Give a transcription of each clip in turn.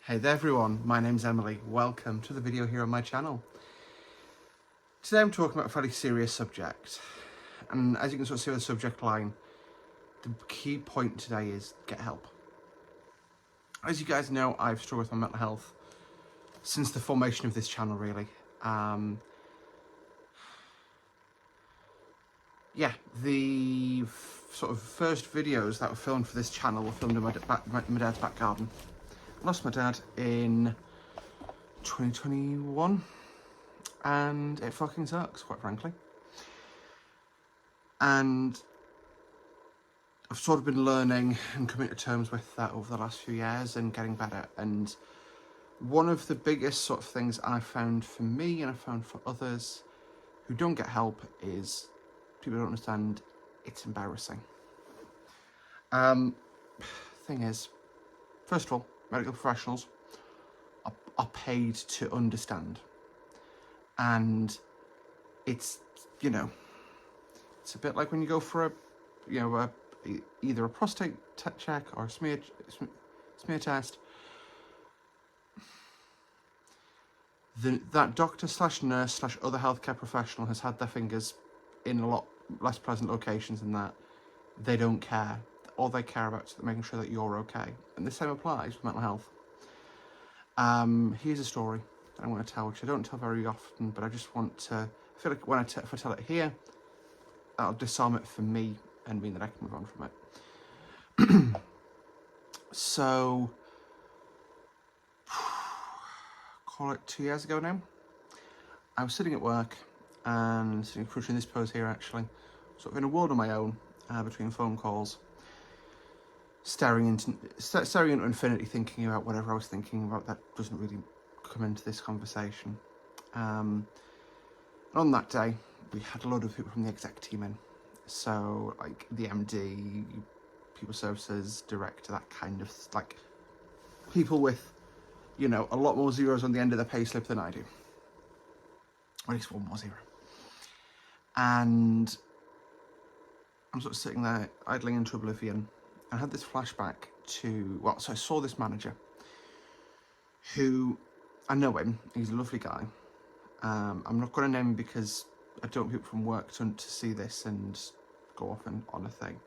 Hey there everyone, my name's Emily. Welcome to the video here on my channel. Today I'm talking about a fairly serious subject, and as you can sort of see with the subject line, the key point today is get help. As you guys know, I've struggled with my mental health since the formation of this channel, really. The sort of first videos that were filmed for this channel were filmed in my dad's back garden. I lost my dad in 2021 and it fucking sucks, quite frankly. And I've sort of been learning and coming to terms with that over the last few years and getting better. And one of the biggest sort of things I found for me and I found for others who don't get help is people don't understand it's embarrassing. Thing is, first of all, medical professionals are paid to understand. And it's, it's a bit like when you go for either a prostate check or a smear test. That doctor / nurse / other healthcare professional has had their fingers in a lot less pleasant locations than that. They don't care. All they care about is making sure that you're okay. And the same applies with mental health. Here's a story that I'm going to tell, which I don't tell very often, but I just want to, I feel like if I tell it here, that'll disarm it for me and mean that I can move on from it. So, call it 2 years ago now, I was sitting at work and sitting crouching in this pose here actually, sort of in a world of my own, between phone calls, staring into infinity, thinking about whatever I was thinking about that doesn't really come into this conversation. And on that day, we had a lot of people from the exec team in. So, like, the MD, people services director, that kind of, like, people with, a lot more zeros on the end of their pay slip than I do. Or at least one more zero. And I'm sort of sitting there, idling into oblivion. I had this flashback to, so I saw this manager who, I know him, he's a lovely guy. I'm not going to name him because I don't want people from work to see this and go off on a thing.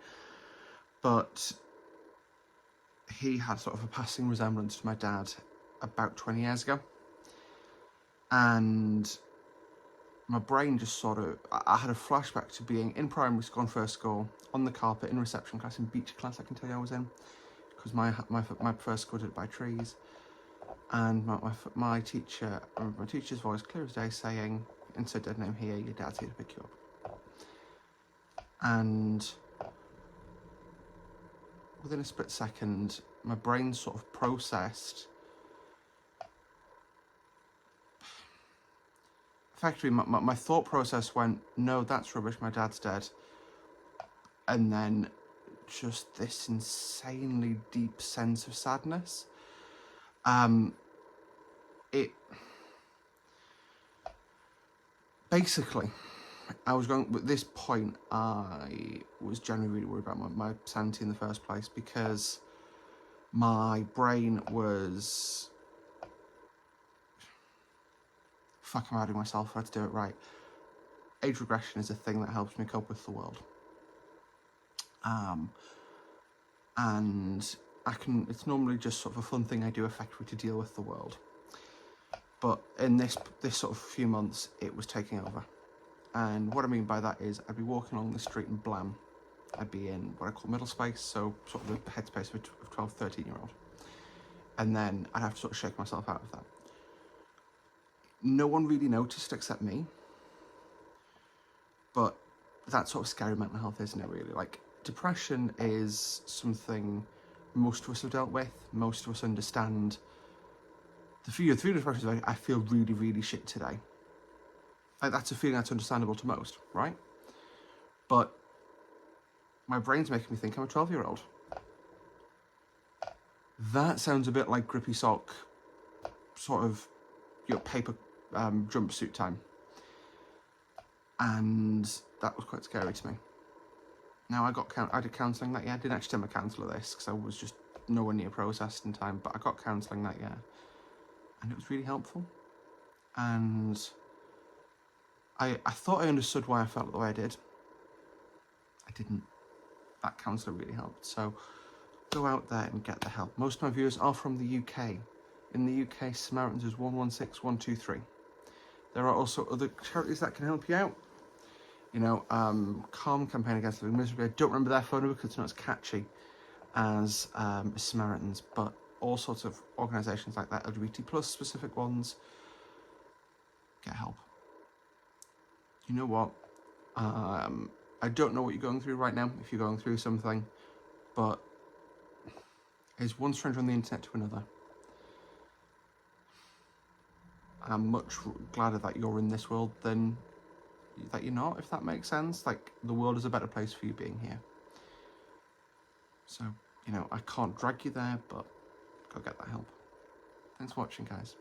But he had sort of a passing resemblance to my dad about 20 years ago. And my brain just sort of, I had a flashback to being in primary school and first school, on the carpet, in reception class, in beach class I can tell you I was in, because my first school did it by trees. And my teacher, I remember my teacher's voice clear as day saying, insert dead name here, your dad's here to pick you up. And within a split second, my brain sort of processed, effectively my thought process went, no, that's rubbish, my dad's dead. And then just this insanely deep sense of sadness. Basically, I was going, at this point, I was generally really worried about my sanity in the first place, because my brain was, fuck, I'm outing myself, I had to do it right. Age regression is a thing that helps me cope with the world. And it's normally just sort of a fun thing I do effectively to deal with the world. But in this sort of few months, it was taking over. And what I mean by that is I'd be walking along the street and blam, I'd be in what I call middle space, so sort of the headspace of a 12, 13-year-old. And then I'd have to sort of shake myself out of that. No one really noticed except me. But that's sort of scary mental health, isn't it, really? Like, depression is something most of us have dealt with, most of us understand. The feeling of depression is, I feel really, really shit today. Like, that's a feeling that's understandable to most, right? But my brain's making me think I'm a 12-year-old. That sounds a bit like Grippy Sock, sort of, paper jumpsuit time. And that was quite scary to me. Now, I did counselling that year. I didn't actually tell my counsellor this, because I was just nowhere near processed in time, but I got counselling that year, and it was really helpful. And I thought I understood why I felt the way I did. I didn't. That counsellor really helped. So go out there and get the help. Most of my viewers are from the UK. In the UK, Samaritans is 116123. There are also other charities that can help you out. You know, Calm Campaign Against Living Miserably. I don't remember their phone number because it's not as catchy as Samaritans, but all sorts of organisations like that, LGBT plus specific ones, get help. You know what? I don't know what you're going through right now, if you're going through something, but is one stranger on the internet to another. I'm much gladder that you're in this world than that you're not, if that makes sense. Like, the world is a better place for you being here. So, you know, I can't drag you there, but go get that help. Thanks for watching, guys.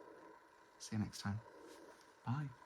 See you next time. Bye.